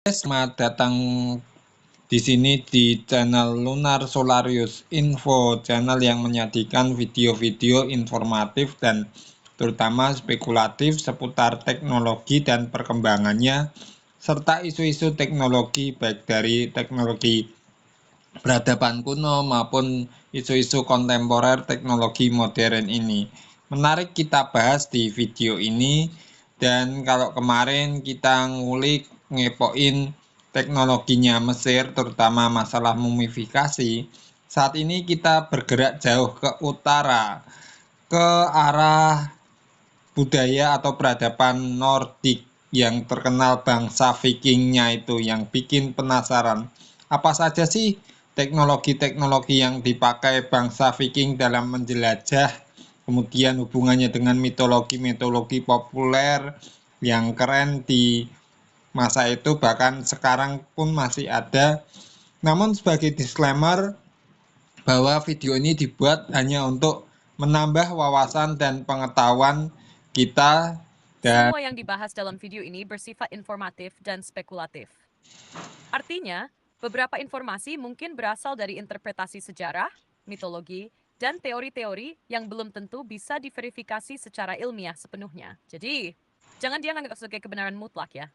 Selamat datang di sini di channel Lunar Solarius Info, channel yang menyajikan video-video informatif dan terutama spekulatif seputar teknologi dan perkembangannya, serta isu-isu teknologi baik dari teknologi peradaban kuno maupun isu-isu kontemporer teknologi modern ini. Menarik kita bahas di video ini, dan kalau kemarin kita ngulik ngepoin teknologinya Mesir, terutama masalah mumifikasi, saat ini kita bergerak jauh ke utara, ke arah budaya atau peradaban Nordik yang terkenal bangsa Vikingnya itu, yang bikin penasaran. Apa saja sih teknologi-teknologi yang dipakai bangsa Viking dalam menjelajah, kemudian hubungannya dengan mitologi-mitologi populer yang keren di masa itu, bahkan sekarang pun masih ada. Namun sebagai disclaimer bahwa video ini dibuat hanya untuk menambah wawasan dan pengetahuan kita. Dan Semua yang dibahas dalam video ini bersifat informatif dan spekulatif. Artinya, beberapa informasi mungkin berasal dari interpretasi sejarah, mitologi, dan teori-teori yang belum tentu bisa diverifikasi secara ilmiah sepenuhnya. Jadi, jangan dianggap sebagai kebenaran mutlak ya.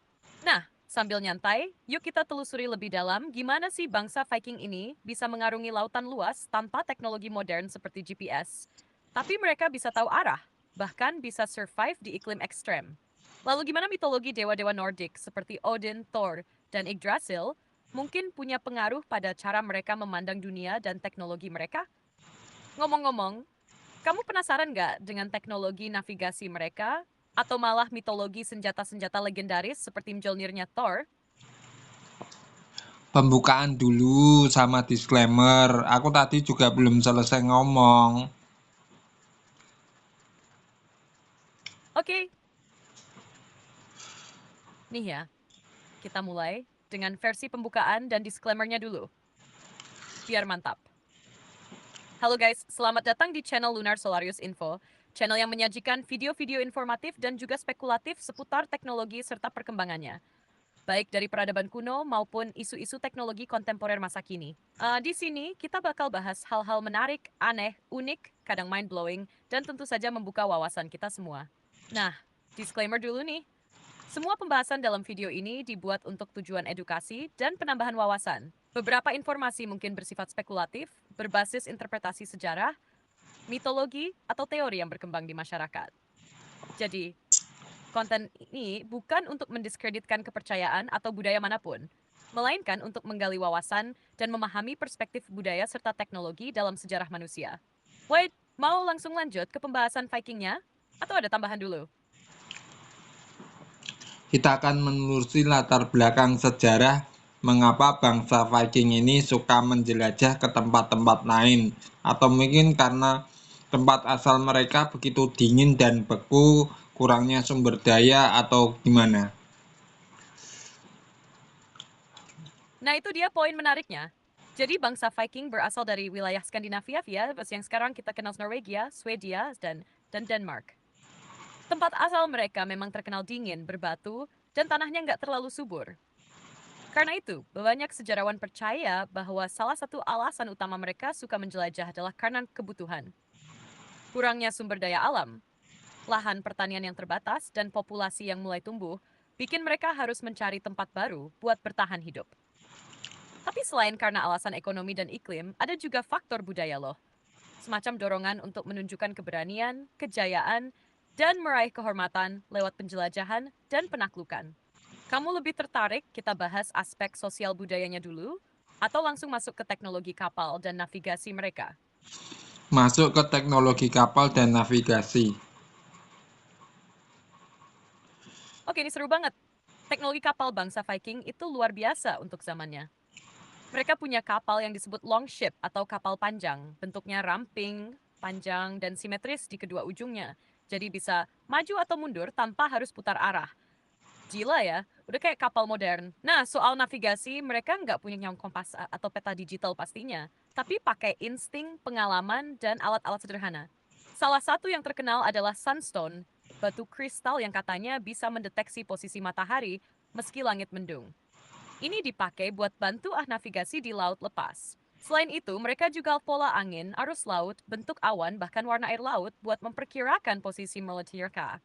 Nah, sambil nyantai, yuk kita telusuri lebih dalam gimana sih bangsa Viking ini bisa mengarungi lautan luas tanpa teknologi modern seperti GPS. Tapi mereka bisa tahu arah, bahkan bisa survive di iklim ekstrem. Lalu gimana mitologi dewa-dewa Nordik seperti Odin, Thor, dan Yggdrasil mungkin punya pengaruh pada cara mereka memandang dunia dan teknologi mereka? Ngomong-ngomong, kamu penasaran nggak dengan teknologi navigasi mereka? Atau malah mitologi senjata-senjata legendaris seperti Mjolnirnya Thor? pembukaan dulu sama disclaimer. Aku tadi juga belum selesai ngomong. Oke, nih ya, kita mulai dengan versi pembukaan dan disclaimer-nya dulu. Biar mantap. Halo guys, selamat datang di channel Lunar Solarius Info, channel yang menyajikan video-video informatif dan juga spekulatif seputar teknologi serta perkembangannya, baik dari peradaban kuno maupun isu-isu teknologi kontemporer masa kini. Di sini kita bakal bahas hal-hal menarik, aneh, unik, kadang mind-blowing, dan tentu saja membuka wawasan kita semua. Nah, disclaimer dulu nih. Semua pembahasan dalam video ini dibuat untuk tujuan edukasi dan penambahan wawasan. Beberapa informasi mungkin bersifat spekulatif, berbasis interpretasi sejarah, mitologi, atau teori yang berkembang di masyarakat. Jadi, konten ini bukan untuk mendiskreditkan kepercayaan atau budaya manapun, melainkan untuk menggali wawasan dan memahami perspektif budaya serta teknologi dalam sejarah manusia. Wait, mau langsung lanjut ke pembahasan Vikingnya? Atau ada tambahan dulu? Kita akan menelusuri latar belakang sejarah mengapa bangsa Viking ini suka menjelajah ke tempat-tempat lain, atau mungkin karena tempat asal mereka begitu dingin dan beku, kurangnya sumber daya, atau gimana. Nah, itu dia poin menariknya. Jadi bangsa Viking berasal dari wilayah Skandinavia ya, yang sekarang kita kenal Norwegia, Swedia, dan Denmark. Tempat asal mereka memang terkenal dingin, berbatu, dan tanahnya nggak terlalu subur. Karena itu, banyak sejarawan percaya bahwa salah satu alasan utama mereka suka menjelajah adalah karena kebutuhan. Kurangnya sumber daya alam, lahan pertanian yang terbatas, dan populasi yang mulai tumbuh, bikin mereka harus mencari tempat baru buat bertahan hidup. Tapi selain karena alasan ekonomi dan iklim, ada juga faktor budaya loh. Semacam dorongan untuk menunjukkan keberanian, kejayaan, dan meraih kehormatan lewat penjelajahan dan penaklukan. Kamu lebih tertarik kita bahas aspek sosial budayanya dulu, atau langsung masuk ke teknologi kapal dan navigasi mereka? Masuk ke teknologi kapal dan navigasi. Oke, ini seru banget. Teknologi kapal bangsa Viking itu luar biasa untuk zamannya. Mereka punya kapal yang disebut longship atau kapal panjang. Bentuknya ramping, panjang, dan simetris di kedua ujungnya. Jadi bisa maju atau mundur tanpa harus putar arah. Gila ya, udah kayak kapal modern. Nah, soal navigasi, mereka nggak punya yang kompas atau peta digital pastinya. Tapi pakai insting, pengalaman, dan alat-alat sederhana. Salah satu yang terkenal adalah sunstone, batu kristal yang katanya bisa mendeteksi posisi matahari meski langit mendung. Ini dipakai buat bantu navigasi di laut lepas. Selain itu, mereka juga pola angin, arus laut, bentuk awan, bahkan warna air laut buat memperkirakan posisi mereka.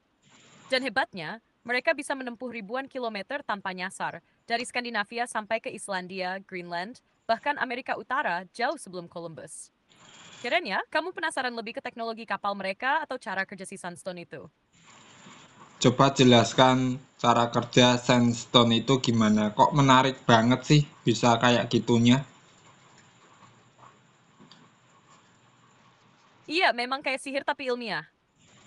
Dan hebatnya, mereka bisa menempuh ribuan kilometer tanpa nyasar, dari Skandinavia sampai ke Islandia, Greenland, bahkan Amerika Utara jauh sebelum Columbus. Keren ya, kamu penasaran lebih ke teknologi kapal mereka atau cara kerja si Sunstone itu? Coba jelaskan cara kerja sandstone itu gimana? Kok menarik banget sih bisa kayak gitunya? Iya, memang kayak sihir tapi ilmiah.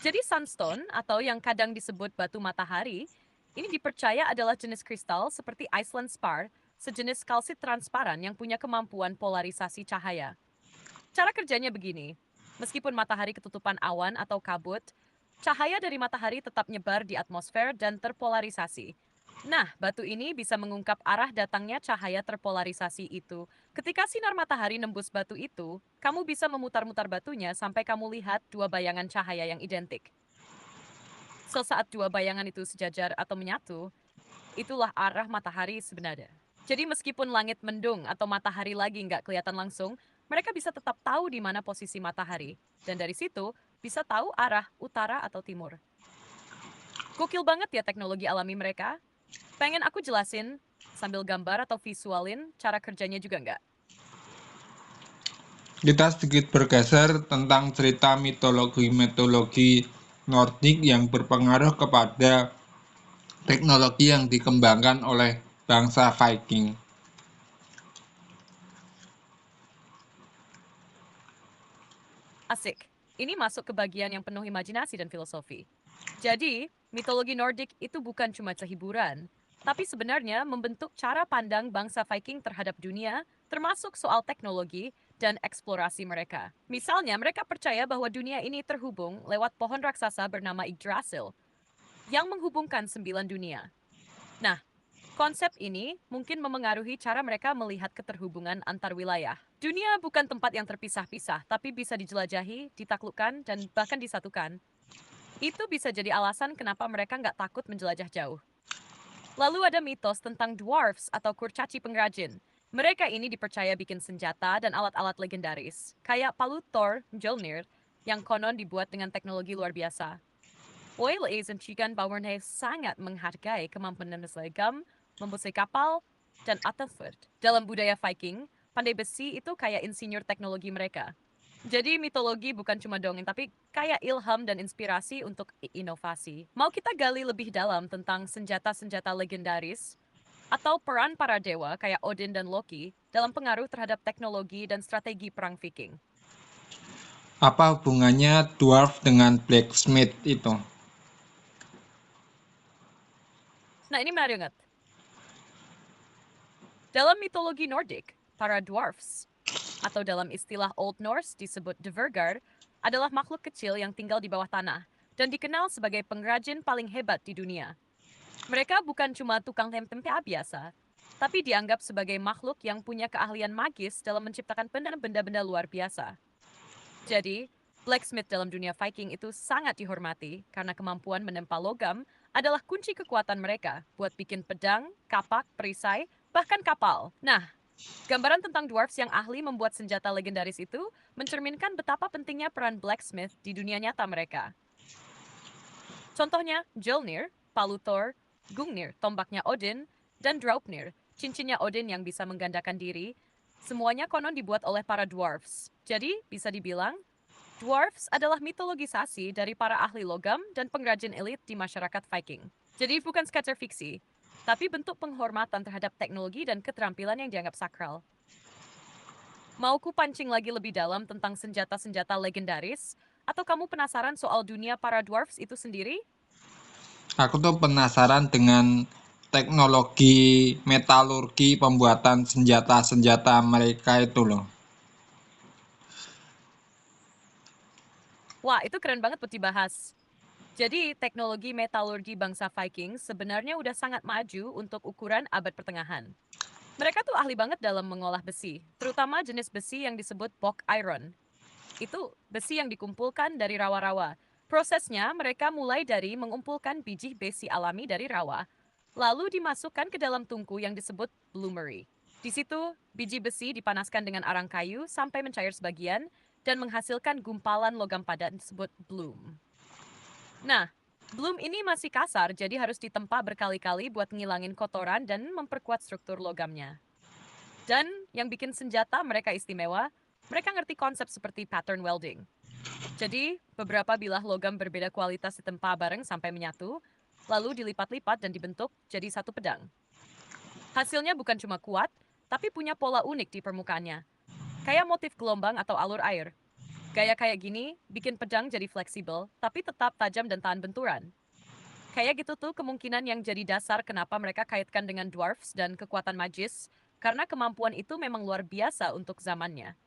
Jadi sunstone atau yang kadang disebut batu matahari, ini dipercaya adalah jenis kristal seperti Iceland spar, sejenis kalsit transparan yang punya kemampuan polarisasi cahaya. Cara kerjanya begini, meskipun matahari ketutupan awan atau kabut, cahaya dari matahari tetap nyebar di atmosfer dan terpolarisasi. Nah, batu ini bisa mengungkap arah datangnya cahaya terpolarisasi itu. Ketika sinar matahari nembus batu itu, kamu bisa memutar-mutar batunya sampai kamu lihat dua bayangan cahaya yang identik. Sesaat dua bayangan itu sejajar atau menyatu, itulah arah matahari sebenarnya. Jadi meskipun langit mendung atau matahari lagi nggak kelihatan langsung, mereka bisa tetap tahu di mana posisi matahari. Dan dari situ, bisa tahu arah utara atau timur. Gokil banget ya teknologi alami mereka. Pengen aku jelasin sambil gambar atau visualin cara kerjanya juga nggak? Kita sedikit bergeser tentang cerita mitologi-mitologi Nordik yang berpengaruh kepada teknologi yang dikembangkan oleh bangsa Viking. Asik. Ini masuk ke bagian yang penuh imajinasi dan filosofi. Jadi, mitologi Nordik itu bukan cuma hiburan, tapi sebenarnya membentuk cara pandang bangsa Viking terhadap dunia, termasuk soal teknologi dan eksplorasi mereka. Misalnya, mereka percaya bahwa dunia ini terhubung lewat pohon raksasa bernama Yggdrasil, yang menghubungkan 9 dunia. Nah, konsep ini mungkin memengaruhi cara mereka melihat keterhubungan antar wilayah. Dunia bukan tempat yang terpisah-pisah, tapi bisa dijelajahi, ditaklukkan, dan bahkan disatukan. Itu bisa jadi alasan kenapa mereka nggak takut menjelajah jauh. Lalu ada mitos tentang dwarfs atau kurcaci pengrajin. Mereka ini dipercaya bikin senjata dan alat-alat legendaris, kayak palu Thor, Mjolnir, yang konon dibuat dengan teknologi luar biasa. Oil Asian Chicken Bauernhe sangat menghargai kemampuan legam, membuat kapal, dan attelford. Dalam budaya Viking, pandai besi itu kayak insinyur teknologi mereka. Jadi mitologi bukan cuma dongeng, tapi kayak ilham dan inspirasi untuk inovasi. Mau kita gali lebih dalam tentang senjata-senjata legendaris atau peran para dewa kayak Odin dan Loki dalam pengaruh terhadap teknologi dan strategi perang Viking. Apa hubungannya dwarf dengan blacksmith itu? Nah, ini menarik banget. Dalam mitologi Nordik, para dwarfs atau dalam istilah Old Norse disebut Dvergar, adalah makhluk kecil yang tinggal di bawah tanah dan dikenal sebagai pengrajin paling hebat di dunia. Mereka bukan cuma tukang tempe biasa, tapi dianggap sebagai makhluk yang punya keahlian magis dalam menciptakan benda-benda luar biasa. Jadi, blacksmith dalam dunia Viking itu sangat dihormati karena kemampuan menempa logam adalah kunci kekuatan mereka buat bikin pedang, kapak, perisai, bahkan kapal. Nah, gambaran tentang dwarfs yang ahli membuat senjata legendaris itu mencerminkan betapa pentingnya peran blacksmith di dunia nyata mereka. Contohnya, Mjolnir, palu Thor, Gungnir, tombaknya Odin, dan Draupnir, cincinnya Odin yang bisa menggandakan diri, semuanya konon dibuat oleh para dwarfs. Jadi, bisa dibilang, dwarfs adalah mitologisasi dari para ahli logam dan pengrajin elit di masyarakat Viking. Jadi bukan sekadar fiksi, tapi bentuk penghormatan terhadap teknologi dan keterampilan yang dianggap sakral. Mau ku pancing lagi lebih dalam tentang senjata-senjata legendaris? Atau kamu penasaran soal dunia para dwarfs itu sendiri? Aku tuh penasaran dengan teknologi metalurgi pembuatan senjata-senjata mereka itu loh. Wah, itu keren banget buat dibahas. Jadi, teknologi metalurgi bangsa Viking sebenarnya udah sangat maju untuk ukuran abad pertengahan. Mereka tuh ahli banget dalam mengolah besi, terutama jenis besi yang disebut bog iron. Itu besi yang dikumpulkan dari rawa-rawa. Prosesnya mereka mulai dari mengumpulkan biji besi alami dari rawa, lalu dimasukkan ke dalam tungku yang disebut bloomery. Di situ, biji besi dipanaskan dengan arang kayu sampai mencair sebagian dan menghasilkan gumpalan logam padat disebut bloom. Nah, bloom ini masih kasar, jadi harus ditempa berkali-kali buat ngilangin kotoran dan memperkuat struktur logamnya. Dan yang bikin senjata mereka istimewa, mereka ngerti konsep seperti pattern welding. Jadi, beberapa bilah logam berbeda kualitas ditempa bareng sampai menyatu, lalu dilipat-lipat dan dibentuk jadi satu pedang. Hasilnya bukan cuma kuat, tapi punya pola unik di permukaannya. Kayak motif gelombang atau alur air. Gaya kayak gini bikin pedang jadi fleksibel, tapi tetap tajam dan tahan benturan. Kayak gitu tuh kemungkinan yang jadi dasar kenapa mereka kaitkan dengan dwarfs dan kekuatan magis, karena kemampuan itu memang luar biasa untuk zamannya.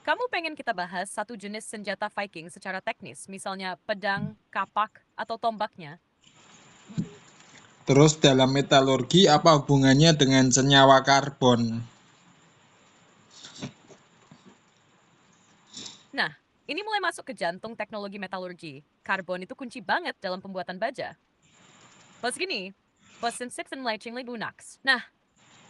Kamu pengen kita bahas satu jenis senjata Viking secara teknis, misalnya pedang, kapak, atau tombaknya? Terus dalam metalurgi apa hubungannya dengan senyawa karbon? Nah, ini mulai masuk ke jantung teknologi metalurgi. Karbon itu kunci banget dalam pembuatan baja. Pas gini, pasin and lighting lunax. Nah,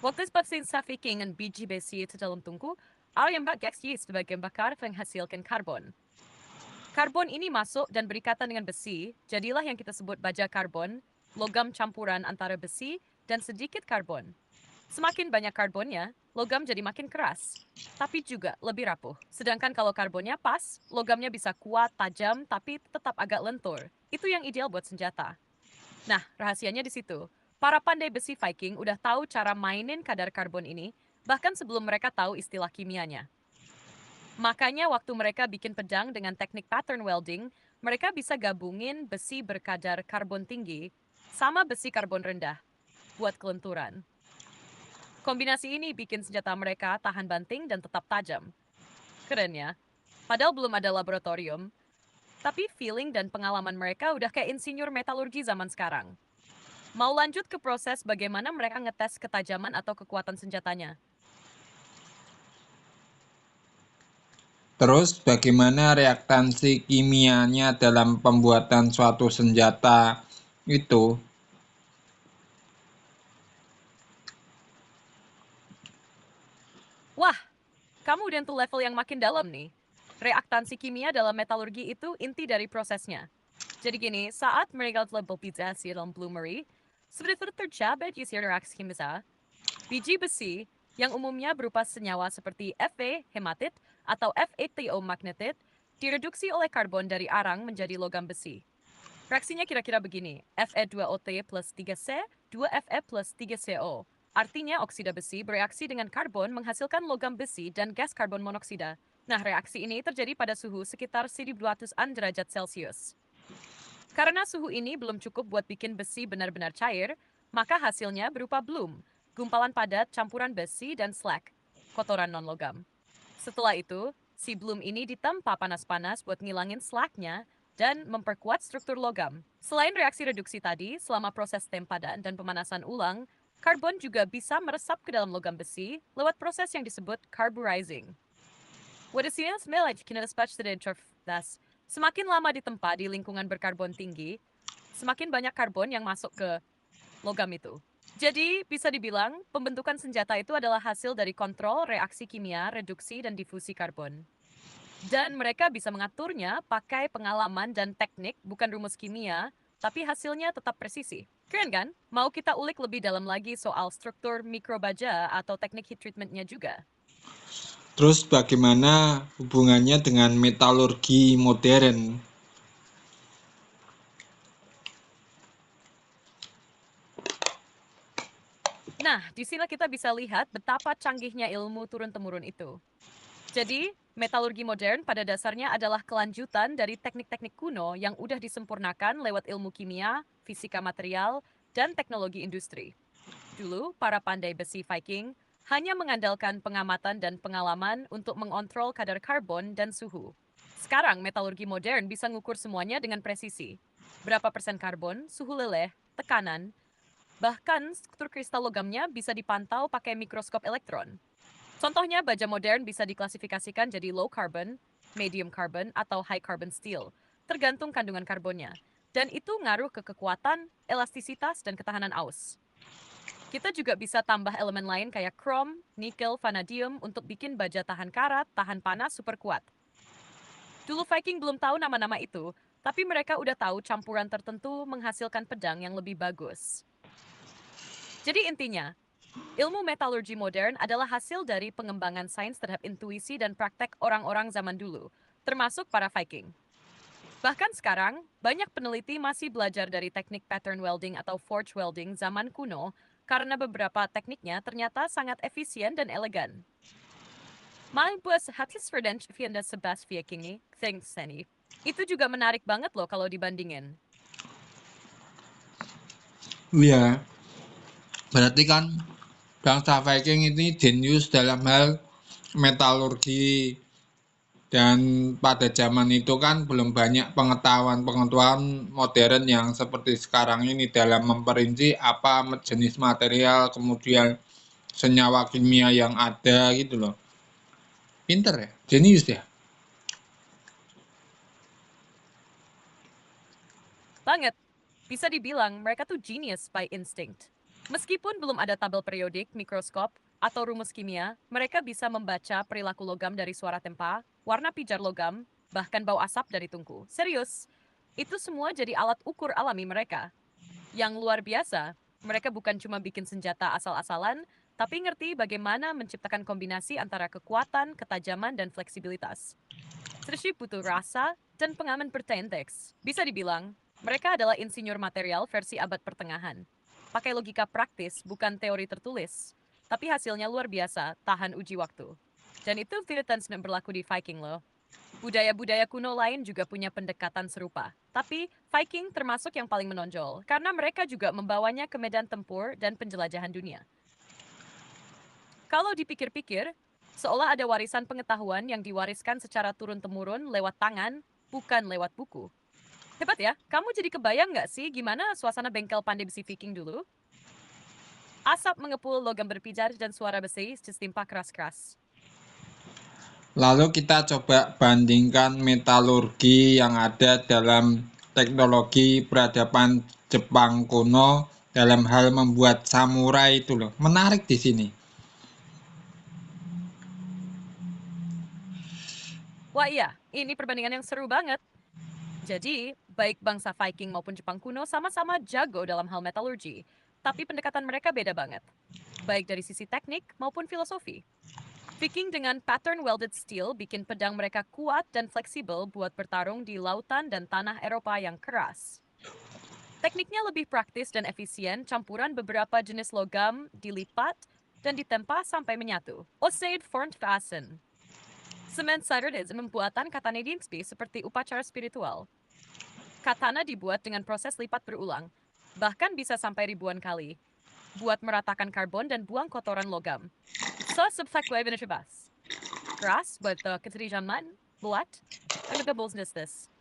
waktu pasin Viking dan biji besi itu dalam tungku, yang gas yeast sebagai bakar menghasilkan karbon. Karbon ini masuk dan berikatan dengan besi, jadilah yang kita sebut baja karbon, logam campuran antara besi dan sedikit karbon. Semakin banyak karbonnya, logam jadi makin keras, tapi juga lebih rapuh. Sedangkan kalau karbonnya pas, logamnya bisa kuat, tajam, tapi tetap agak lentur. Itu yang ideal buat senjata. Nah, rahasianya di situ. Para pandai besi Viking udah tahu cara mainin kadar karbon ini, bahkan sebelum mereka tahu istilah kimianya. Makanya waktu mereka bikin pedang dengan teknik pattern welding, mereka bisa gabungin besi berkadar karbon tinggi sama besi karbon rendah buat kelenturan. Kombinasi ini bikin senjata mereka tahan banting dan tetap tajam. Keren ya? Padahal belum ada laboratorium, tapi feeling dan pengalaman mereka udah kayak insinyur metalurgi zaman sekarang. Mau lanjut ke proses bagaimana mereka ngetes ketajaman atau kekuatan senjatanya? Terus bagaimana reaktansi kimianya dalam pembuatan suatu senjata itu? Wah, kamu udah tuh level yang makin dalam nih. Reaktansi kimia dalam metalurgi itu inti dari prosesnya. Jadi gini, saat mereka level pizza dalam bloomery, sebenarnya tercapai di reaksi kimia, biji besi yang umumnya berupa senyawa seperti Fe hematit atau FeTO magnetit direduksi oleh karbon dari arang menjadi logam besi. Reaksinya kira-kira begini, Fe2OT plus 3C, 2Fe plus 3CO. Artinya oksida besi bereaksi dengan karbon menghasilkan logam besi dan gas karbon monoksida. Nah, reaksi ini terjadi pada suhu sekitar 1200-an derajat Celcius. Karena suhu ini belum cukup buat bikin besi benar-benar cair, maka hasilnya berupa bloom, gumpalan padat campuran besi dan slag, kotoran non-logam. Setelah itu, si bloom ini ditempa panas-panas buat ngilangin slagnya dan memperkuat struktur logam. Selain reaksi reduksi tadi, selama proses tempadan dan pemanasan ulang, karbon juga bisa meresap ke dalam logam besi lewat proses yang disebut carburizing. Wadasinya smell das. Semakin lama ditempa di lingkungan berkarbon tinggi, semakin banyak karbon yang masuk ke logam itu. Jadi, bisa dibilang, pembentukan senjata itu adalah hasil dari kontrol reaksi kimia, reduksi, dan difusi karbon. Dan mereka bisa mengaturnya pakai pengalaman dan teknik, bukan rumus kimia, tapi hasilnya tetap presisi. Keren kan? Mau kita ulik lebih dalam lagi soal struktur mikrobaja atau teknik heat treatmentnya juga. Terus bagaimana hubungannya dengan metalurgi modern? Nah, di sini kita bisa lihat betapa canggihnya ilmu turun-temurun itu. Jadi, metalurgi modern pada dasarnya adalah kelanjutan dari teknik-teknik kuno yang udah disempurnakan lewat ilmu kimia, fisika material, dan teknologi industri. Dulu, para pandai besi Viking hanya mengandalkan pengamatan dan pengalaman untuk mengontrol kadar karbon dan suhu. Sekarang, metalurgi modern bisa mengukur semuanya dengan presisi. Berapa persen karbon, suhu leleh, tekanan, bahkan struktur kristal logamnya bisa dipantau pakai mikroskop elektron. Contohnya, baja modern bisa diklasifikasikan jadi low carbon, medium carbon, atau high carbon steel, tergantung kandungan karbonnya. Dan itu ngaruh ke kekuatan, elastisitas, dan ketahanan aus. Kita juga bisa tambah elemen lain kayak krom, nikel, vanadium untuk bikin baja tahan karat, tahan panas, super kuat. Dulu Viking belum tahu nama-nama itu, tapi mereka udah tahu campuran tertentu menghasilkan pedang yang lebih bagus. Jadi intinya, ilmu metalurgi modern adalah hasil dari pengembangan sains terhadap intuisi dan praktek orang-orang zaman dulu, termasuk para Viking. Bahkan sekarang, banyak peneliti masih belajar dari teknik pattern welding atau forge welding zaman kuno karena beberapa tekniknya ternyata sangat efisien dan elegan. Men buat hapis fienda sebas Viking thanks Seni. Itu juga menarik banget loh kalau dibandingin. Iya, berarti kan bangsa Viking ini jenius dalam hal metalurgi, dan pada zaman itu kan belum banyak pengetahuan-pengetahuan modern yang seperti sekarang ini dalam memperinci apa jenis material, kemudian senyawa kimia yang ada gitu loh. Pinter ya, jenius ya. Banget. Bisa dibilang mereka tuh genius by instinct. Meskipun belum ada tabel periodik, mikroskop, atau rumus kimia, mereka bisa membaca perilaku logam dari suara tempa, warna pijar logam, bahkan bau asap dari tungku. Serius, itu semua jadi alat ukur alami mereka. Yang luar biasa, mereka bukan cuma bikin senjata asal-asalan, tapi ngerti bagaimana menciptakan kombinasi antara kekuatan, ketajaman, dan fleksibilitas. Sersi butuh rasa dan pengaman bertenteks. Bisa dibilang, mereka adalah insinyur material versi abad pertengahan. Pakai logika praktis, bukan teori tertulis. Tapi hasilnya luar biasa, tahan uji waktu. Dan itu tidak berlaku di Viking loh. Budaya-budaya kuno lain juga punya pendekatan serupa. Tapi Viking termasuk yang paling menonjol, karena mereka juga membawanya ke medan tempur dan penjelajahan dunia. Kalau dipikir-pikir, seolah ada warisan pengetahuan yang diwariskan secara turun-temurun lewat tangan, bukan lewat buku. Hebat ya, kamu jadi kebayang nggak sih gimana suasana bengkel pandai besi Viking dulu? Asap mengepul, logam berpijar, dan suara besi setimpa keras-keras. Lalu kita coba bandingkan metalurgi yang ada dalam teknologi peradaban Jepang kuno dalam hal membuat samurai itu loh. Menarik di sini. Wah iya, ini perbandingan yang seru banget. Jadi, baik bangsa Viking maupun Jepang kuno sama-sama jago dalam hal metalurgi, tapi pendekatan mereka beda banget, baik dari sisi teknik maupun filosofi. Viking dengan pattern welded steel bikin pedang mereka kuat dan fleksibel buat bertarung di lautan dan tanah Eropa yang keras. Tekniknya lebih praktis dan efisien, campuran beberapa jenis logam dilipat dan ditempa sampai menyatu. Osade formed fasten. Semen Saturdays pembuatan katana Dinsby seperti upacara spiritual. Katana dibuat dengan proses lipat berulang, bahkan bisa sampai ribuan kali, buat meratakan karbon dan buang kotoran logam. So, subsequently benefibas. Keras, buat keterijaman, buat, agak this.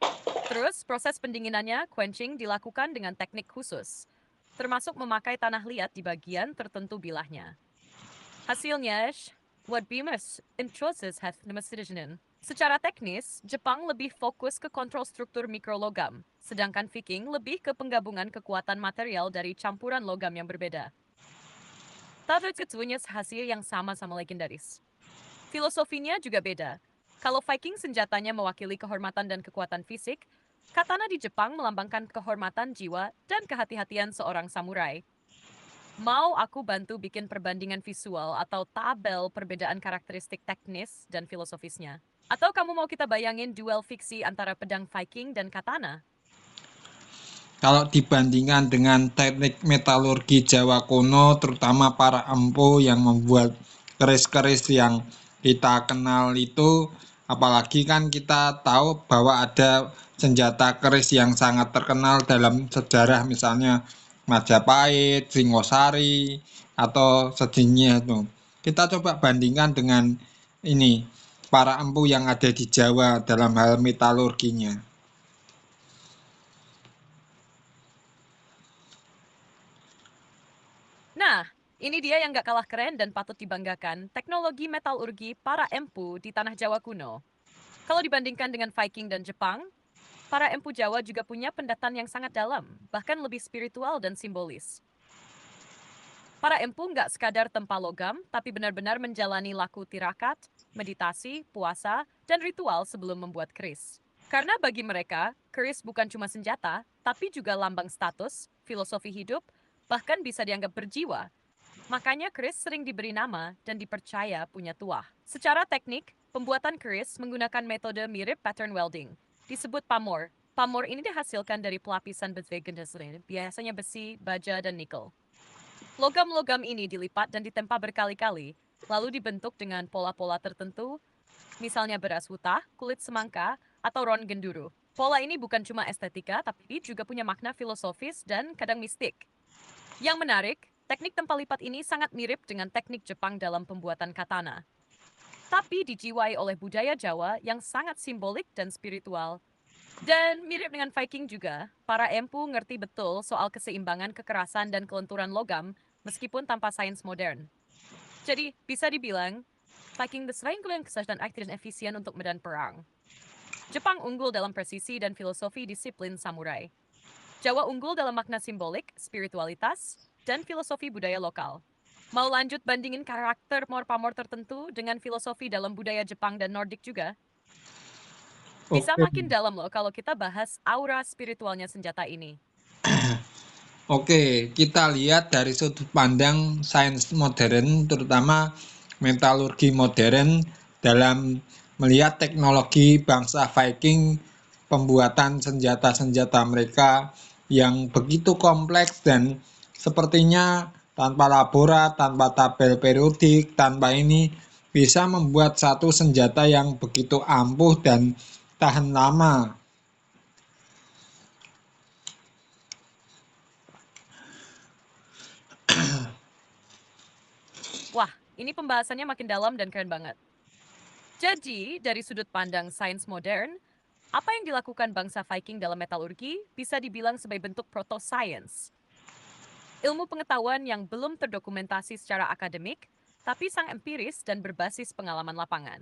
Terus, proses pendinginannya, quenching, dilakukan dengan teknik khusus, termasuk memakai tanah liat di bagian tertentu bilahnya. Hasilnya, what Bemis introduces has nemesidinen. Secara teknis, Jepang lebih fokus ke kontrol struktur mikrologam, sedangkan Viking lebih ke penggabungan kekuatan material dari campuran logam yang berbeda. Tapi keduanya hasil yang sama-sama legendaris. Filosofinya juga beda. Kalau Viking senjatanya mewakili kehormatan dan kekuatan fisik, katana di Jepang melambangkan kehormatan jiwa dan kehati-hatian seorang samurai. Mau aku bantu bikin perbandingan visual atau tabel perbedaan karakteristik teknis dan filosofisnya? Atau kamu mau kita bayangin duel fiksi antara pedang Viking dan katana? Kalau dibandingkan dengan teknik metalurgi Jawa kuno, terutama para empu yang membuat keris-keris yang kita kenal itu, apalagi kan kita tahu bahwa ada senjata keris yang sangat terkenal dalam sejarah, misalnya Majapahit, Singosari, atau sejenisnya itu. Kita coba bandingkan dengan ini, para empu yang ada di Jawa dalam hal metalurginya. Nah, ini dia yang gak kalah keren dan patut dibanggakan, teknologi metalurgi para empu di tanah Jawa kuno. Kalau dibandingkan dengan Viking dan Jepang, Para empu Jawa juga punya pendataan yang sangat dalam, bahkan lebih spiritual dan simbolis. Para empu nggak sekadar tempa logam, tapi benar-benar menjalani laku tirakat, meditasi, puasa, dan ritual sebelum membuat keris. Karena bagi mereka, keris bukan cuma senjata, tapi juga lambang status, filosofi hidup, bahkan bisa dianggap berjiwa. Makanya keris sering diberi nama dan dipercaya punya tuah. Secara teknik, pembuatan keris menggunakan metode mirip pattern welding. Disebut pamor. Pamor ini dihasilkan dari pelapisan besi gendesrin, biasanya besi, baja, dan nikel. Logam-logam ini dilipat dan ditempa berkali-kali, lalu dibentuk dengan pola-pola tertentu, misalnya beras hutah, kulit semangka, atau ron genduru. Pola ini bukan cuma estetika, tapi juga punya makna filosofis dan kadang mistik. Yang menarik, teknik tempa lipat ini sangat mirip dengan teknik Jepang dalam pembuatan katana. Tapi dijiwai oleh budaya Jawa yang sangat simbolik dan spiritual. Dan mirip dengan Viking juga, para empu ngerti betul soal keseimbangan kekerasan dan kelenturan logam meskipun tanpa sains modern. Jadi, bisa dibilang, Viking sering yang kesah dan aktif dan efisien untuk medan perang. Jepang unggul dalam presisi dan filosofi disiplin samurai. Jawa unggul dalam makna simbolik, spiritualitas, dan filosofi budaya lokal. Mau lanjut bandingin karakter pamor tertentu dengan filosofi dalam budaya Jepang dan Nordik juga? Bisa Oke. makin dalam loh kalau kita bahas aura spiritualnya senjata ini. Oke, kita lihat dari sudut pandang sains modern, terutama metalurgi modern dalam melihat teknologi bangsa Viking, pembuatan senjata-senjata mereka yang begitu kompleks dan sepertinya tanpa laborat, tanpa tabel periodik, tanpa ini bisa membuat satu senjata yang begitu ampuh dan tahan lama. Wah, ini pembahasannya makin dalam dan keren banget. Jadi, dari sudut pandang sains modern, apa yang dilakukan bangsa Viking dalam metalurgi bisa dibilang sebagai bentuk proto-science. Ilmu pengetahuan yang belum terdokumentasi secara akademik, tapi sang empiris dan berbasis pengalaman lapangan.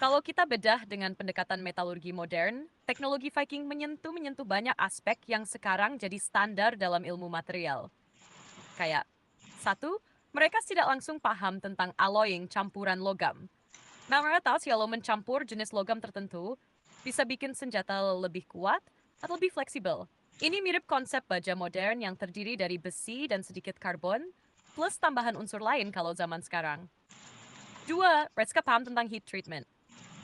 Kalau kita bedah dengan pendekatan metalurgi modern, teknologi Viking menyentuh banyak aspek yang sekarang jadi standar dalam ilmu material. Kayak, satu, mereka tidak langsung paham tentang alloying campuran logam. Nah, mereka tahu sih kalau mencampur jenis logam tertentu bisa bikin senjata lebih kuat atau lebih fleksibel. Ini mirip konsep baja modern yang terdiri dari besi dan sedikit karbon, plus tambahan unsur lain kalau zaman sekarang. Dua, mereka paham tentang heat treatment.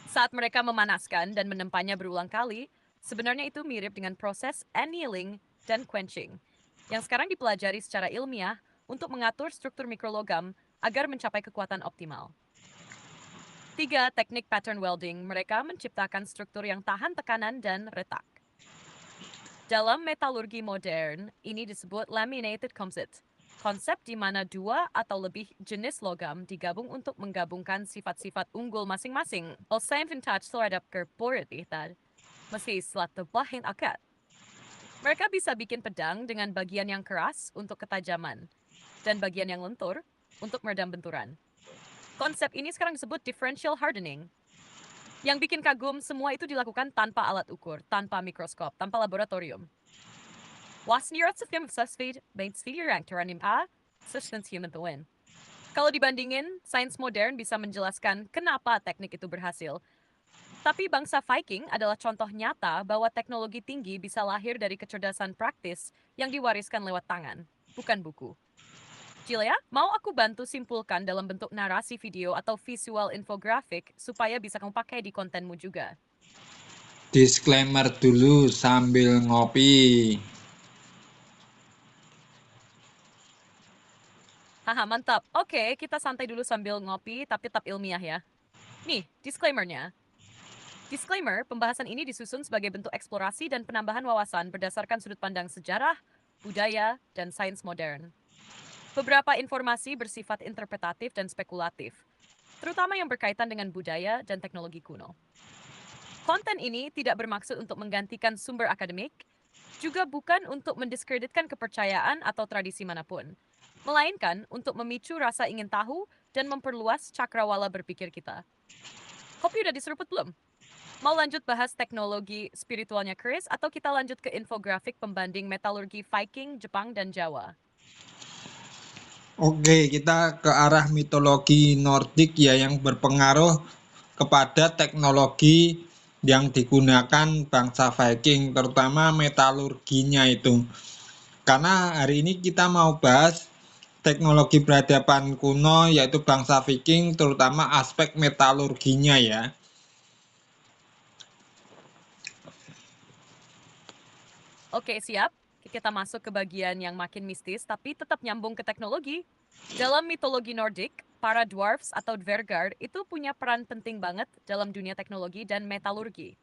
Saat mereka memanaskan dan menempanya berulang kali, sebenarnya itu mirip dengan proses annealing dan quenching, yang sekarang dipelajari secara ilmiah untuk mengatur struktur mikrologam agar mencapai kekuatan optimal. Tiga, teknik pattern welding. Mereka menciptakan struktur yang tahan tekanan dan retak. Dalam metalurgi modern, ini disebut laminated composite. Konsep di mana dua atau lebih jenis logam digabung untuk menggabungkan sifat-sifat unggul masing-masing. O same touch terhadap keporititan, meski istilah tebahin akad. Mereka bisa bikin pedang dengan bagian yang keras untuk ketajaman, dan bagian yang lentur untuk meredam benturan. Konsep ini sekarang disebut differential hardening. Yang bikin kagum, semua itu dilakukan tanpa alat ukur, tanpa mikroskop, tanpa laboratorium. Kalau dibandingin, sains modern bisa menjelaskan kenapa teknik itu berhasil. Tapi bangsa Viking adalah contoh nyata bahwa teknologi tinggi bisa lahir dari kecerdasan praktis yang diwariskan lewat tangan, bukan buku. Julia, mau aku bantu simpulkan dalam bentuk narasi video atau visual infografik supaya bisa kamu pakai di kontenmu juga. Disclaimer dulu sambil ngopi. Haha, mantap. Oke, kita santai dulu sambil ngopi, tapi tetap ilmiah ya. Nih, disclaimer-nya. Disclaimer, pembahasan ini disusun sebagai bentuk eksplorasi dan penambahan wawasan berdasarkan sudut pandang sejarah, budaya, dan sains modern. Beberapa informasi bersifat interpretatif dan spekulatif, terutama yang berkaitan dengan budaya dan teknologi kuno. Konten ini tidak bermaksud untuk menggantikan sumber akademik, juga bukan untuk mendiskreditkan kepercayaan atau tradisi manapun, melainkan untuk memicu rasa ingin tahu dan memperluas cakrawala berpikir kita. Kopi udah diseruput belum? Mau lanjut bahas teknologi spiritualnya Chris atau kita lanjut ke infografik pembanding metalurgi Viking, Jepang, dan Jawa? Oke, kita ke arah mitologi Nordik ya yang berpengaruh kepada teknologi yang digunakan bangsa Viking, terutama metalurginya itu. Karena hari ini kita mau bahas teknologi peradaban kuno yaitu bangsa Viking, terutama aspek metalurginya ya. Oke, siap. Kita masuk ke bagian yang makin mistis tapi tetap nyambung ke teknologi. Dalam mitologi Nordik, para dwarfs atau Dvergard itu punya peran penting banget dalam dunia teknologi dan metalurgi.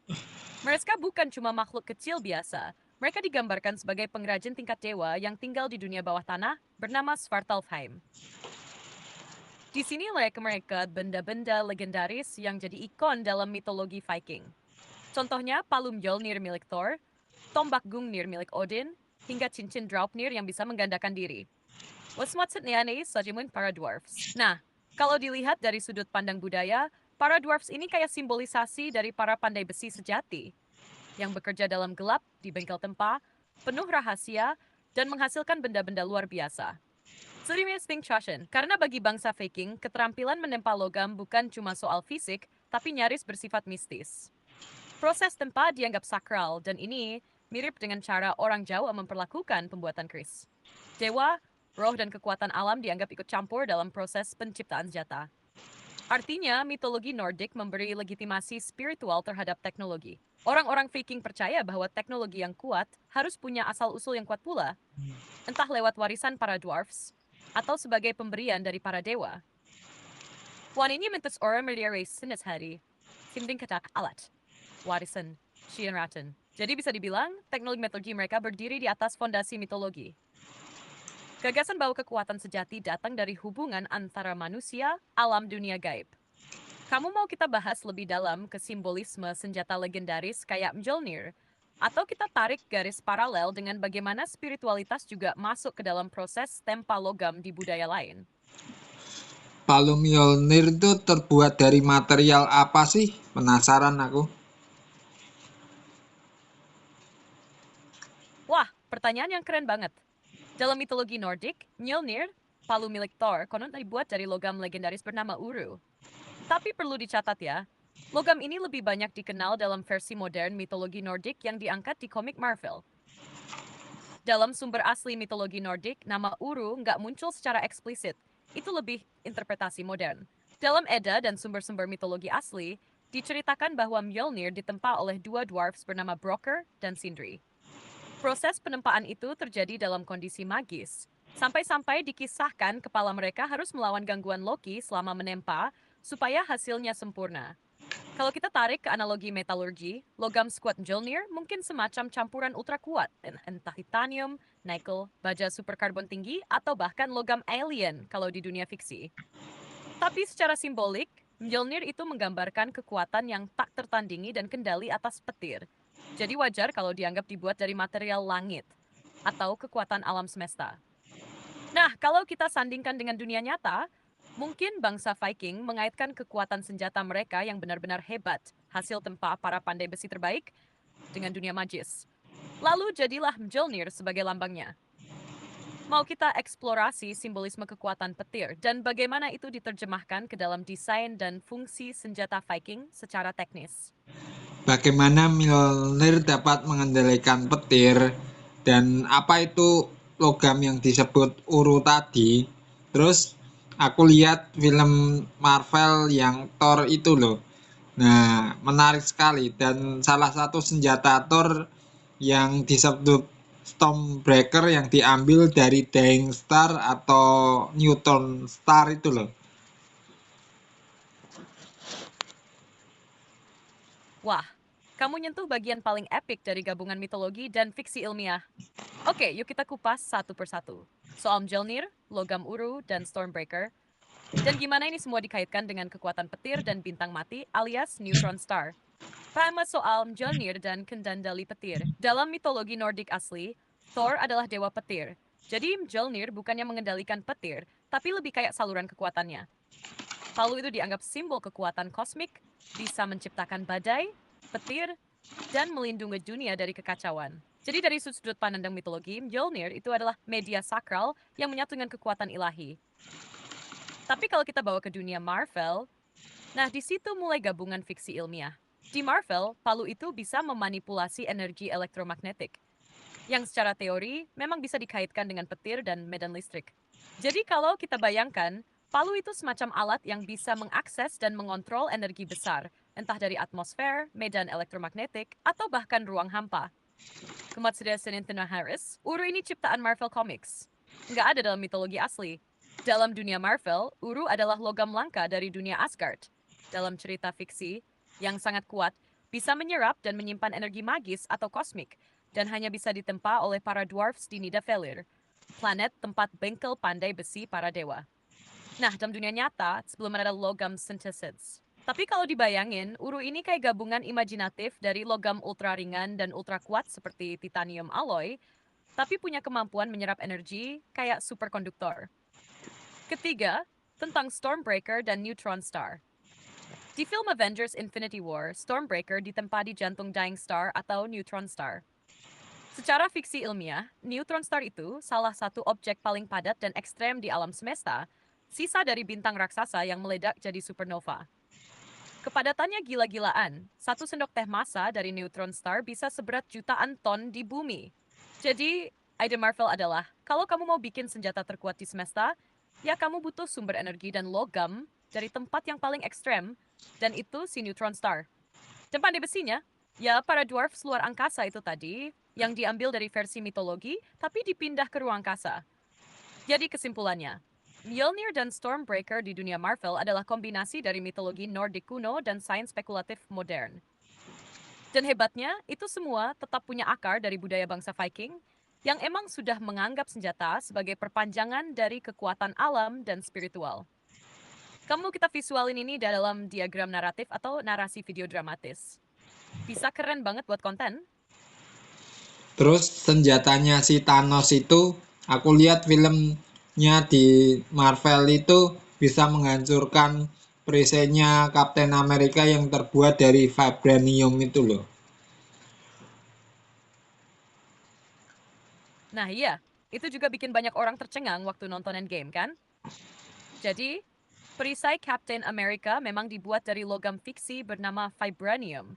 Mereka bukan cuma makhluk kecil biasa. Mereka digambarkan sebagai pengrajin tingkat dewa yang tinggal di dunia bawah tanah bernama Svartalfheim. Di sini mereka benda-benda legendaris yang jadi ikon dalam mitologi Viking. Contohnya palu Mjolnir milik Thor, tombak Gungnir milik Odin, hingga cincin Draupnir yang bisa menggandakan diri. What's nih sajimun para dwarfs. Nah, kalau dilihat dari sudut pandang budaya, para dwarfs ini kayak simbolisasi dari para pandai besi sejati yang bekerja dalam gelap di bengkel tempa, penuh rahasia, dan menghasilkan benda-benda luar biasa. Karena bagi bangsa Viking, keterampilan menempa logam bukan cuma soal fisik, tapi nyaris bersifat mistis. Proses tempa dianggap sakral, dan ini mirip dengan cara orang Jawa memperlakukan pembuatan keris. Dewa, roh dan kekuatan alam dianggap ikut campur dalam proses penciptaan senjata. Artinya, mitologi Nordik memberi legitimasi spiritual terhadap teknologi. Orang-orang Viking percaya bahwa teknologi yang kuat harus punya asal-usul yang kuat pula, entah lewat warisan para dwarfs atau sebagai pemberian dari para dewa. Wanini mentus orang meliare sinas hari, simding ketak alat, warisan, Shienraten. Jadi bisa dibilang, teknologi mitologi mereka berdiri di atas fondasi mitologi. Gagasan bahwa kekuatan sejati datang dari hubungan antara manusia, alam dunia gaib. Kamu mau kita bahas lebih dalam ke simbolisme senjata legendaris kayak Mjolnir, atau kita tarik garis paralel dengan bagaimana spiritualitas juga masuk ke dalam proses tempa logam di budaya lain? Palu Mjolnir itu terbuat dari material apa sih? Penasaran aku. Wah, pertanyaan yang keren banget. Dalam mitologi Nordik, Mjolnir, palu milik Thor, konon dibuat dari logam legendaris bernama Uru. Tapi perlu dicatat ya, logam ini lebih banyak dikenal dalam versi modern mitologi Nordik yang diangkat di komik Marvel. Dalam sumber asli mitologi Nordik, nama Uru nggak muncul secara eksplisit. Itu lebih interpretasi modern. Dalam Edda dan sumber-sumber mitologi asli, diceritakan bahwa Mjolnir ditempa oleh dua dwarfs bernama Brokkr dan Sindri. Proses penempaan itu terjadi dalam kondisi magis. Sampai-sampai dikisahkan kepala mereka harus melawan gangguan Loki selama menempa supaya hasilnya sempurna. Kalau kita tarik ke analogi metalurgi, logam squat Mjolnir mungkin semacam campuran ultra kuat, entah titanium, nickel, baja superkarbon tinggi, atau bahkan logam alien kalau di dunia fiksi. Tapi secara simbolik, Mjolnir itu menggambarkan kekuatan yang tak tertandingi dan kendali atas petir. Jadi wajar kalau dianggap dibuat dari material langit atau kekuatan alam semesta. Nah, kalau kita sandingkan dengan dunia nyata, mungkin bangsa Viking mengaitkan kekuatan senjata mereka yang benar-benar hebat, hasil tempa para pandai besi terbaik, dengan dunia magis. Lalu jadilah Mjolnir sebagai lambangnya. Mau kita eksplorasi simbolisme kekuatan petir dan bagaimana itu diterjemahkan ke dalam desain dan fungsi senjata Viking secara teknis. Bagaimana Mjolnir dapat mengendalikan petir dan apa itu logam yang disebut Uru tadi. Terus aku lihat film Marvel yang Thor itu loh. Nah, menarik sekali dan salah satu senjata Thor yang disebut Stormbreaker yang diambil dari Dying Star atau Newton Star itu loh. Wah, kamu nyentuh bagian paling epik dari gabungan mitologi dan fiksi ilmiah. Oke, yuk kita kupas satu persatu. Soal Mjolnir, logam Uru, dan Stormbreaker. Dan gimana ini semua dikaitkan dengan kekuatan petir dan bintang mati alias neutron star. Pertama soal Mjolnir dan kendandali petir. Dalam mitologi Nordik asli, Thor adalah dewa petir. Jadi Mjolnir bukannya mengendalikan petir, tapi lebih kayak saluran kekuatannya. Palu itu dianggap simbol kekuatan kosmik, bisa menciptakan badai, petir, dan melindungi dunia dari kekacauan. Jadi dari sudut pandang mitologi, Mjolnir itu adalah media sakral yang menyatu dengan kekuatan ilahi. Tapi kalau kita bawa ke dunia Marvel, nah di situ mulai gabungan fiksi ilmiah. Di Marvel, palu itu bisa memanipulasi energi elektromagnetik, yang secara teori memang bisa dikaitkan dengan petir dan medan listrik. Jadi kalau kita bayangkan, palu itu semacam alat yang bisa mengakses dan mengontrol energi besar, entah dari atmosfer, medan elektromagnetik, atau bahkan ruang hampa. Kematsura Senintena Harris, Uru ini ciptaan Marvel Comics. Nggak ada dalam mitologi asli. Dalam dunia Marvel, Uru adalah logam langka dari dunia Asgard. Dalam cerita fiksi, yang sangat kuat, bisa menyerap dan menyimpan energi magis atau kosmik, dan hanya bisa ditempa oleh para dwarfs di Nidavellir, planet tempat bengkel pandai besi para dewa. Nah, dalam dunia nyata, sebelum ada logam synthesis. Tapi kalau dibayangin, Uru ini kayak gabungan imajinatif dari logam ultra ringan dan ultra kuat seperti titanium alloy, tapi punya kemampuan menyerap energi kayak superkonduktor. Ketiga, tentang Stormbreaker dan Neutron Star. Di film Avengers Infinity War, Stormbreaker ditempa di jantung Dying Star atau Neutron Star. Secara fiksi ilmiah, neutron star itu salah satu objek paling padat dan ekstrem di alam semesta, sisa dari bintang raksasa yang meledak jadi supernova. Kepadatannya gila-gilaan, satu sendok teh massa dari neutron star bisa seberat jutaan ton di bumi. Jadi, ide Marvel adalah, kalau kamu mau bikin senjata terkuat di semesta, ya kamu butuh sumber energi dan logam dari tempat yang paling ekstrem, dan itu si neutron star. Dan pandai besinya, ya para dwarf luar angkasa itu tadi, yang diambil dari versi mitologi, tapi dipindah ke ruang angkasa. Jadi kesimpulannya, Mjolnir dan Stormbreaker di dunia Marvel adalah kombinasi dari mitologi Nordik kuno dan sains spekulatif modern. Dan hebatnya, itu semua tetap punya akar dari budaya bangsa Viking, yang emang sudah menganggap senjata sebagai perpanjangan dari kekuatan alam dan spiritual. Kamu kita visualin ini dalam diagram naratif atau narasi video dramatis. Bisa keren banget buat konten. Terus senjatanya si Thanos itu, aku lihat filmnya di Marvel itu bisa menghancurkan perisainya Captain America yang terbuat dari vibranium itu loh. Nah iya, itu juga bikin banyak orang tercengang waktu nonton Endgame kan? Jadi, perisai Captain America memang dibuat dari logam fiksi bernama vibranium.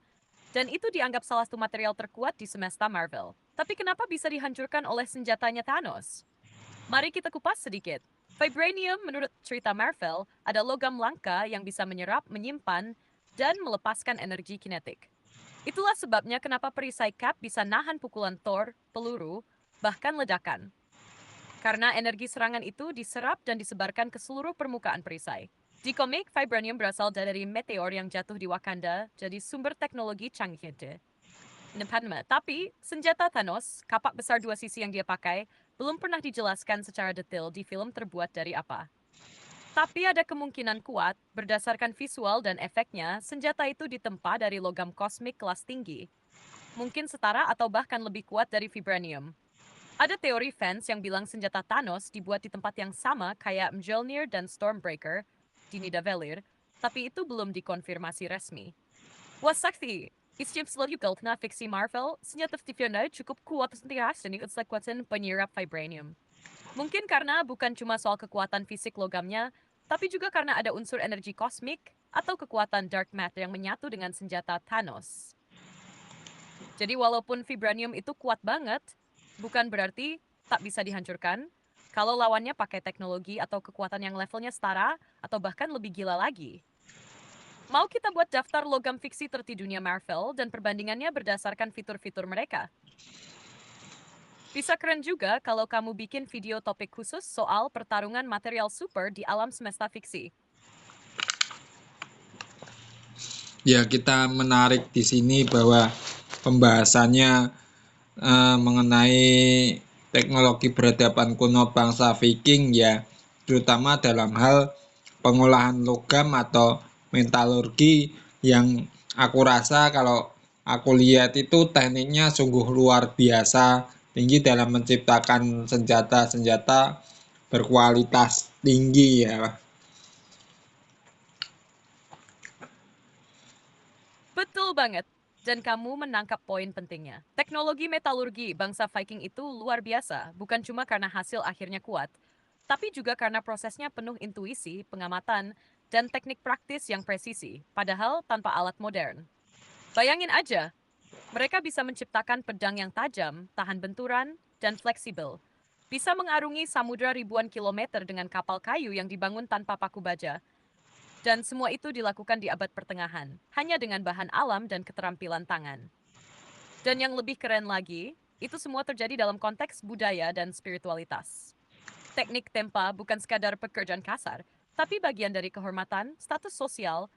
Dan itu dianggap salah satu material terkuat di semesta Marvel. Tapi kenapa bisa dihancurkan oleh senjatanya Thanos? Mari kita kupas sedikit. Vibranium menurut cerita Marvel ada logam langka yang bisa menyerap, menyimpan, dan melepaskan energi kinetik. Itulah sebabnya kenapa perisai Cap bisa nahan pukulan Thor, peluru, bahkan ledakan. Karena energi serangan itu diserap dan disebarkan ke seluruh permukaan perisai. Di komik, vibranium berasal dari meteor yang jatuh di Wakanda, jadi sumber teknologi canggih itu. Tapi, senjata Thanos, kapak besar dua sisi yang dia pakai, belum pernah dijelaskan secara detail di film terbuat dari apa. Tapi ada kemungkinan kuat, berdasarkan visual dan efeknya, senjata itu ditempa dari logam kosmik kelas tinggi. Mungkin setara atau bahkan lebih kuat dari vibranium. Ada teori fans yang bilang senjata Thanos dibuat di tempat yang sama kayak Mjolnir dan Stormbreaker di Nidavellir, tapi itu belum dikonfirmasi resmi. Wah sakti, istiap selanjutnya na fiksi Marvel, senjata Stifiona cukup kuat sentiras dan ikut kekuatan penyerap vibranium. Mungkin karena bukan cuma soal kekuatan fisik logamnya, tapi juga karena ada unsur energi kosmik atau kekuatan dark matter yang menyatu dengan senjata Thanos. Jadi walaupun vibranium itu kuat banget, bukan berarti tak bisa dihancurkan kalau lawannya pakai teknologi atau kekuatan yang levelnya setara atau bahkan lebih gila lagi. Mau kita buat daftar logam fiksi terti dunia Marvel dan perbandingannya berdasarkan fitur-fitur mereka. Bisa keren juga kalau kamu bikin video topik khusus soal pertarungan material super di alam semesta fiksi. Ya, kita menarik di sini bahwa pembahasannya mengenai teknologi peradaban kuno bangsa Viking ya, terutama dalam hal pengolahan logam atau metalurgi yang aku rasa kalau aku lihat itu tekniknya sungguh luar biasa tinggi dalam menciptakan senjata-senjata berkualitas tinggi ya. Betul banget. Dan kamu menangkap poin pentingnya. Teknologi metalurgi bangsa Viking itu luar biasa, bukan cuma karena hasil akhirnya kuat, tapi juga karena prosesnya penuh intuisi, pengamatan, dan teknik praktis yang presisi, padahal tanpa alat modern. Bayangin aja, mereka bisa menciptakan pedang yang tajam, tahan benturan, dan fleksibel. Bisa mengarungi samudra ribuan kilometer dengan kapal kayu yang dibangun tanpa paku baja. Dan semua itu dilakukan di abad pertengahan, hanya dengan bahan alam dan keterampilan tangan. Dan yang lebih keren lagi, itu semua terjadi dalam konteks budaya dan spiritualitas. Teknik tempa bukan sekadar pekerjaan kasar, tapi bagian dari kehormatan, status sosial.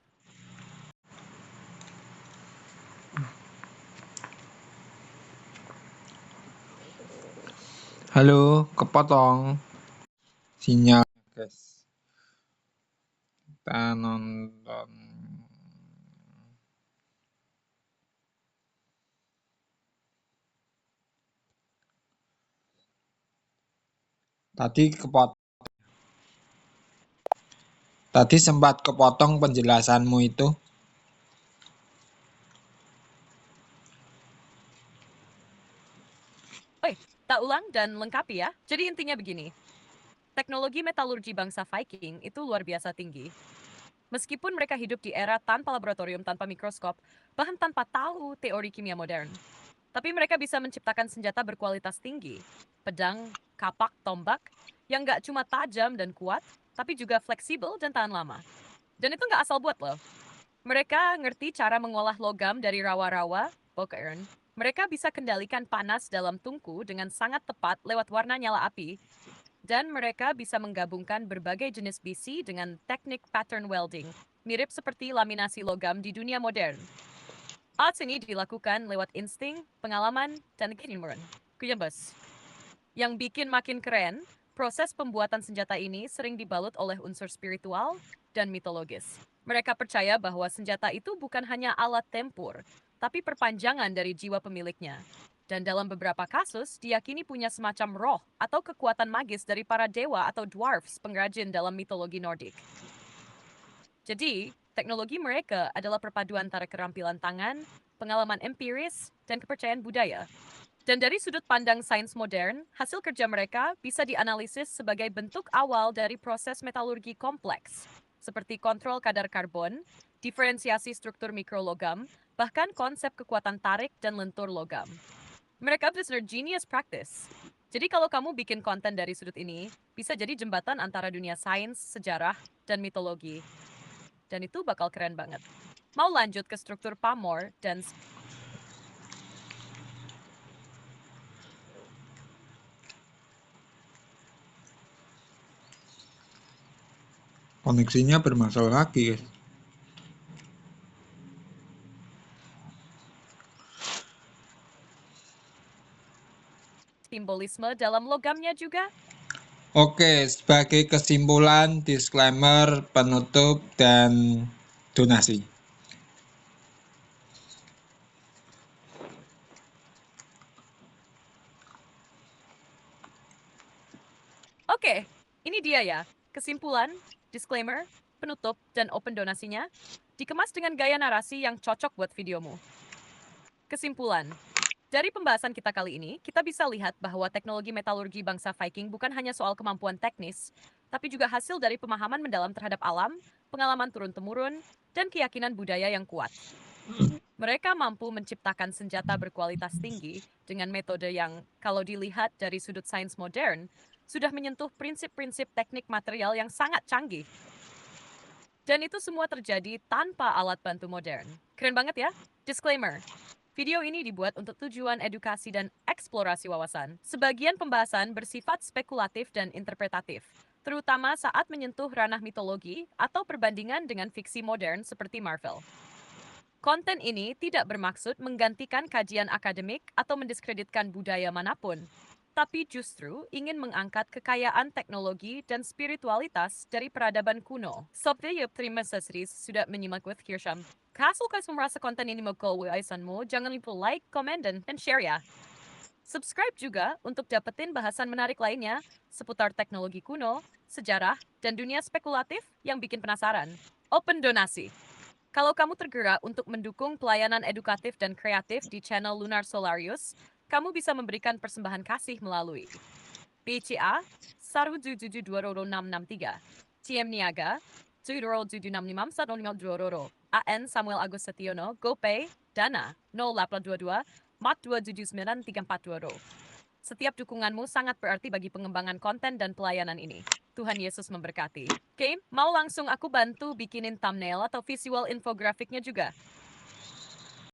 Halo, kepotong sinyal, guys. Kita nonton. Tadi sempat kepotong penjelasanmu itu. Tak ulang dan lengkapi ya. Jadi intinya begini. Teknologi metalurgi bangsa Viking itu luar biasa tinggi. Meskipun mereka hidup di era tanpa laboratorium, tanpa mikroskop, bahkan tanpa tahu teori kimia modern. Tapi mereka bisa menciptakan senjata berkualitas tinggi. Pedang, kapak, tombak, yang gak cuma tajam dan kuat, tapi juga fleksibel dan tahan lama. Dan itu gak asal buat loh. Mereka ngerti cara mengolah logam dari rawa-rawa, Bokern. Mereka bisa kendalikan panas dalam tungku dengan sangat tepat lewat warna nyala api, dan mereka bisa menggabungkan berbagai jenis besi dengan teknik pattern welding, mirip seperti laminasi logam di dunia modern. Arts ini dilakukan lewat insting, pengalaman, dan keinginan. Kuyambas. Yang bikin makin keren, proses pembuatan senjata ini sering dibalut oleh unsur spiritual dan mitologis. Mereka percaya bahwa senjata itu bukan hanya alat tempur, tapi perpanjangan dari jiwa pemiliknya. Dan dalam beberapa kasus, diyakini punya semacam roh atau kekuatan magis dari para dewa atau dwarfs pengrajin dalam mitologi Nordik. Jadi, teknologi mereka adalah perpaduan antara keterampilan tangan, pengalaman empiris, dan kepercayaan budaya. Dan dari sudut pandang sains modern, hasil kerja mereka bisa dianalisis sebagai bentuk awal dari proses metalurgi kompleks, seperti kontrol kadar karbon, diferensiasi struktur mikrologam, bahkan konsep kekuatan tarik dan lentur logam. Mereka benar-benar genius practice. Jadi kalau kamu bikin konten dari sudut ini, bisa jadi jembatan antara dunia sains, sejarah, dan mitologi. Dan itu bakal keren banget. Mau lanjut ke struktur pamor dan Koneksinya bermasalah lagi, guys. simbolisme dalam logamnya juga? Oke, sebagai kesimpulan, disclaimer, penutup, dan donasi. Oke, ini dia ya. Kesimpulan, disclaimer, penutup, dan open donasinya dikemas dengan gaya narasi yang cocok buat videomu. Kesimpulan, dari pembahasan kita kali ini, kita bisa lihat bahwa teknologi metalurgi bangsa Viking bukan hanya soal kemampuan teknis, tapi juga hasil dari pemahaman mendalam terhadap alam, pengalaman turun-temurun, dan keyakinan budaya yang kuat. Mereka mampu menciptakan senjata berkualitas tinggi dengan metode yang, kalau dilihat dari sudut sains modern, sudah menyentuh prinsip-prinsip teknik material yang sangat canggih. Dan itu semua terjadi tanpa alat bantu modern. Keren banget ya? Disclaimer. Video ini dibuat untuk tujuan edukasi dan eksplorasi wawasan. Sebagian pembahasan bersifat spekulatif dan interpretatif, terutama saat menyentuh ranah mitologi atau perbandingan dengan fiksi modern seperti Marvel. Konten ini tidak bermaksud menggantikan kajian akademik atau mendiskreditkan budaya manapun, tapi justru ingin mengangkat kekayaan teknologi dan spiritualitas dari peradaban kuno. Terima kasih sudah menyimak with Kirsham. Kalau kalian merasa konten ini menggugahmu, jangan lupa like, komen, dan share ya. Subscribe juga untuk dapetin bahasan menarik lainnya seputar teknologi kuno, sejarah, dan dunia spekulatif yang bikin penasaran. Open donasi. Kalau kamu tergerak untuk mendukung pelayanan edukatif dan kreatif di channel Lunar Solarius, kamu bisa memberikan persembahan kasih melalui BCA 1772663, CM Niaga 70765 AN Samuel Agus Setiono, GoPay, Dana 0822 4279342. Setiap dukunganmu sangat berarti bagi pengembangan konten dan pelayanan ini. Tuhan Yesus memberkati. Oke, mau langsung aku bantu bikinin thumbnail atau visual infografiknya juga?